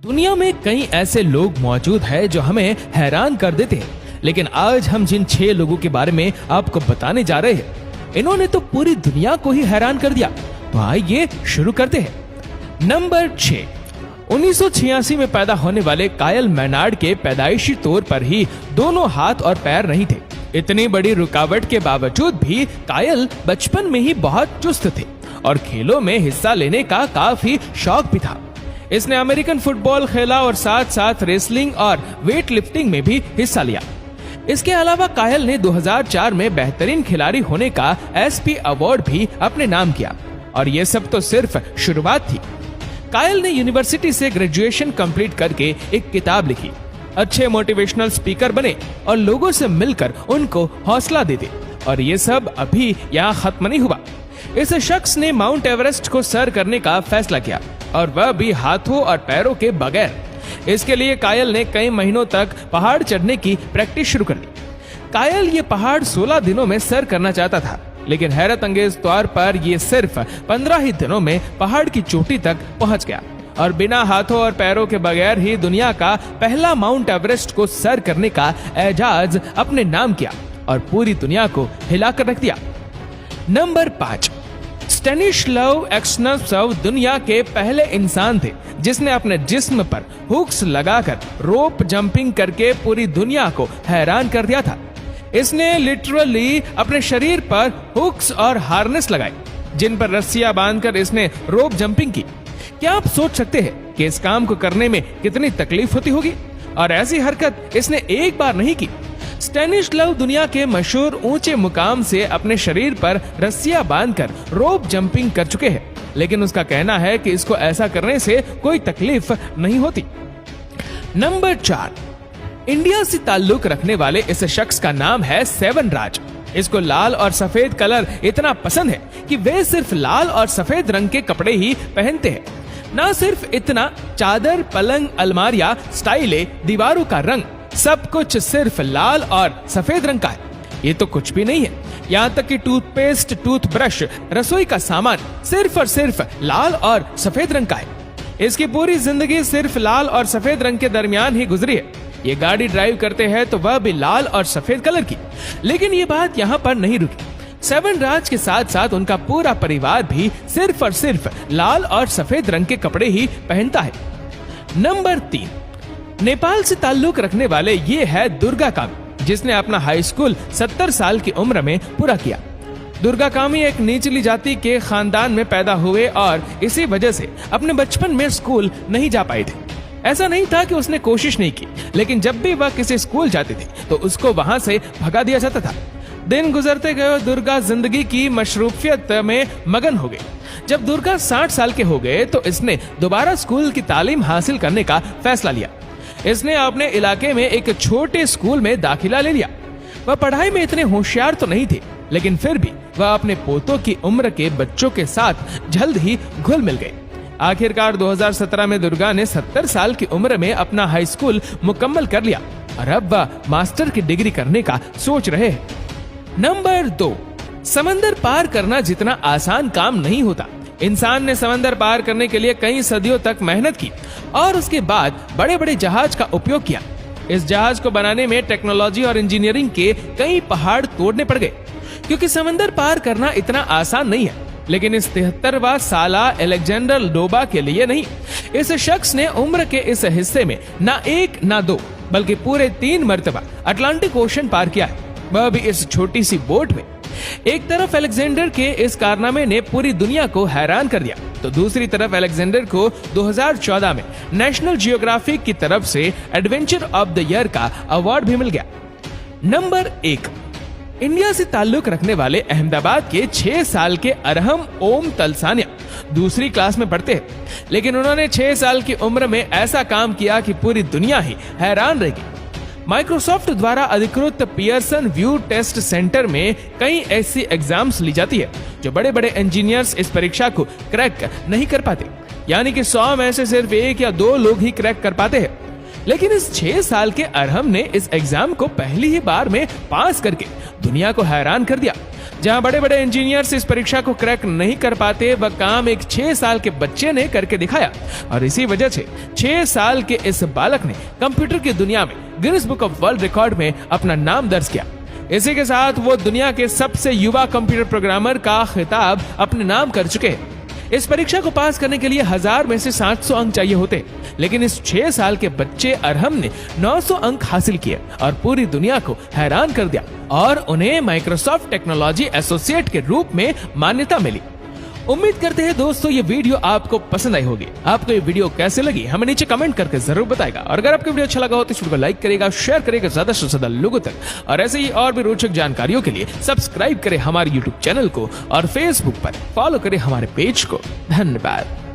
दुनिया में कई ऐसे लोग मौजूद हैं जो हमें हैरान कर देते हैं, लेकिन आज हम जिन 6 लोगों के बारे में आपको बताने जा रहे हैं, इन्होंने तो पूरी दुनिया को ही हैरान कर दिया। तो आइए शुरू करते हैं। नंबर 6, 1986 में पैदा होने वाले कायल मैनार्ड के पैदाइशी तौर पर ही दोनों हाथ और पैर नहीं थे। इतनी बड़ी रुकावट के बावजूद भी कायल बचपन में ही बहुत चुस्त थे और खेलों में हिस्सा लेने का काफी शौक भी था। इसने अमेरिकन फुटबॉल खेला और साथ साथ रेसलिंग और वेट लिफ्टिंग में भी हिस्सा लिया। इसके अलावा कायल ने 2004 में बेहतरीन खिलाड़ी होने का एसपी अवार्ड भी अपने नाम किया। और ये सब तो सिर्फ शुरुआत थी। कायल ने यूनिवर्सिटी से ग्रेजुएशन कंप्लीट करके एक किताब लिखी, अच्छे मोटिवेशनल स्पीकर बने और लोगों से मिलकर उनको हौसला देते। और ये सब अभी यहाँ खत्म नहीं हुआ। इस शख्स ने माउंट एवरेस्ट को सर करने का फैसला किया, और वह भी हाथों और पैरों के बगैर। इसके लिए कायल ने कई महीनों तक पहाड़ चढ़ने की प्रैक्टिस शुरू कर दी। कायल ये पहाड़ 16 दिनों में सर करना चाहता था, लेकिन हैरत अंगेज तौर पर ये सिर्फ 15 ही दिनों में पहाड़ की चोटी तक पहुंच गया और बिना हाथों और पैरों के बगैर ही दुनिया का पहला माउंट एवरेस्ट को सर करने का एजाज अपने नाम किया और पूरी दुनिया को हिलाकर रख दिया। नंबर 5, स्टैनिस्लाव एक्सनसव दुनिया के पहले इंसान थे जिसने अपने जिस्म पर हुक्स लगाकर रोप जंपिंग करके पूरी दुनिया को हैरान कर दिया था। इसने लिटरली अपने शरीर पर हुक्स और हार्नेस लगाए, जिन पर रस्सियां बांधकर इसने रोप जंपिंग की। क्या आप सोच सकते हैं कि इस काम को करने में कितनी तकलीफ होती होगी? और ऐसी हरकत इसने एक बार नहीं की। स्टैनिस्लाव दुनिया के मशहूर ऊंचे मुकाम से अपने शरीर पर रस्सियां बांधकर रोप जंपिंग कर चुके हैं, लेकिन उसका कहना है कि इसको ऐसा करने से कोई तकलीफ नहीं होती। नंबर 4, इंडिया से ताल्लुक रखने वाले इस शख्स का नाम है सेवन राज। इसको लाल और सफेद कलर इतना पसंद है कि वे सिर्फ लाल और सफेद रंग के कपड़े ही पहनते हैं। ना सिर्फ इतना, चादर, पलंग, अलमारियां, स्टाइलें, दीवारों का रंग, सब कुछ सिर्फ लाल और सफेद रंग का है। ये तो कुछ भी नहीं है, यहाँ तक कि टूथपेस्ट, टूथब्रश, रसोई का सामान सिर्फ और सिर्फ लाल और सफेद रंग का है। इसकी पूरी जिंदगी सिर्फ लाल और सफेद रंग के दरमियान ही गुजरी है। ये गाड़ी ड्राइव करते हैं तो वह भी लाल और सफेद कलर की। लेकिन ये बात यहाँ पर नहीं रुकी। सेवन राज के साथ साथ उनका पूरा परिवार भी सिर्फ और सिर्फ लाल और सफेद रंग के कपड़े ही पहनता है। नंबर 3, नेपाल से ताल्लुक रखने वाले ये है दुर्गा कामी, जिसने अपना हाई स्कूल 70 साल की उम्र में पूरा किया। दुर्गा कामी एक निचली जाति के खानदान में पैदा हुए और इसी वजह से अपने बचपन में स्कूल नहीं जा पाए थे। ऐसा नहीं था कि उसने कोशिश नहीं की, लेकिन जब भी वह किसी स्कूल जाते थे तो उसको वहां से भगा दिया जाता था। दिन गुजरते गए दुर्गा जिंदगी की मशरूफियत में मगन हो गई। जब दुर्गा 60 साल के हो गए तो इसने दोबारा स्कूल की तालीम हासिल करने का फैसला लिया। इसने अपने इलाके में एक छोटे स्कूल में दाखिला ले लिया। वह पढ़ाई में इतने होशियार तो नहीं थे, लेकिन फिर भी वह अपने पोतों की उम्र के बच्चों के साथ जल्द ही घुल मिल गए। आखिरकार 2017 में दुर्गा ने 70 साल की उम्र में अपना हाई स्कूल मुकम्मल कर लिया और अब वह मास्टर की डिग्री करने का सोच रहे हैं। नंबर 2, समंदर पार करना जितना आसान काम नहीं होता। इंसान ने समंदर पार करने के लिए कई सदियों तक मेहनत की और उसके बाद बड़े बड़े जहाज का उपयोग किया। इस जहाज को बनाने में टेक्नोलॉजी और इंजीनियरिंग के कई पहाड़ तोड़ने पड़ गए, क्योंकि समंदर पार करना इतना आसान नहीं है। लेकिन इस 73वां साला अलेक्जेंडर डोबा के लिए नहीं। इस शख्स ने उम्र के इस हिस्से में ना 1 ना 2 बल्कि पूरे 3 मर्तबा अटलांटिक ओशन पार किया है, वह भी इस छोटी सी बोट में। एक तरफ अलेक्जेंडर के इस कारनामे ने पूरी दुनिया को हैरान कर दिया, तो दूसरी तरफ अलेक्जेंडर को 2014 में नेशनल जियोग्राफिक की तरफ से एडवेंचर ऑफ द ईयर का अवार्ड भी मिल गया। नंबर 1, इंडिया से ताल्लुक रखने वाले अहमदाबाद के 6 साल के अरहम ओम तलसानिया दूसरी क्लास में पढ़ते हैं, लेकिन उन्होंने 6 साल की उम्र में ऐसा काम किया कि पूरी दुनिया ही हैरान रह गई। माइक्रोसॉफ्ट द्वारा अधिकृत पियर्सन व्यू टेस्ट सेंटर में कई ऐसी एग्जाम्स ली जाती है जो बड़े बड़े इंजीनियर्स इस परीक्षा को क्रैक नहीं कर पाते, यानी कि 100 में से सिर्फ 1 या 2 लोग ही क्रैक कर पाते हैं। लेकिन इस 6 साल के अरहम ने इस एग्जाम को पहली ही बार में पास करके दुनिया को हैरान कर दिया। जहां बड़े बड़े इंजीनियर्स इस परीक्षा को क्रैक नहीं कर पाते, वह काम एक 6 साल के बच्चे ने करके दिखाया और इसी वजह से 6 साल के इस बालक ने कंप्यूटर की दुनिया में Guinness book of world record में अपना नाम दर्ज किया। इसी के साथ वो दुनिया के सबसे युवा कंप्यूटर प्रोग्रामर का खिताब अपने नाम कर चुके हैं। इस परीक्षा को पास करने के लिए 1000 में से 700 अंक चाहिए होते, लेकिन इस 6 साल के बच्चे अरहम ने 900 अंक हासिल किए और पूरी दुनिया को हैरान कर दिया और उन्हें माइक्रोसॉफ्ट टेक्नोलॉजी एसोसिएट के रूप में मान्यता मिली। उम्मीद करते हैं दोस्तों ये वीडियो आपको पसंद आई होगी। आपको ये वीडियो कैसे लगी हमें नीचे कमेंट करके जरूर बताएगा और अगर आपको वीडियो अच्छा लगा हो तो इस वीडियो को लाइक करेगा, शेयर करेगा ज्यादा से ज्यादा लोगों तक और ऐसे ही और भी रोचक जानकारियों के लिए सब्सक्राइब करें हमारे यूट्यूब चैनल को और फेसबुक पर फॉलो करें हमारे पेज को। धन्यवाद।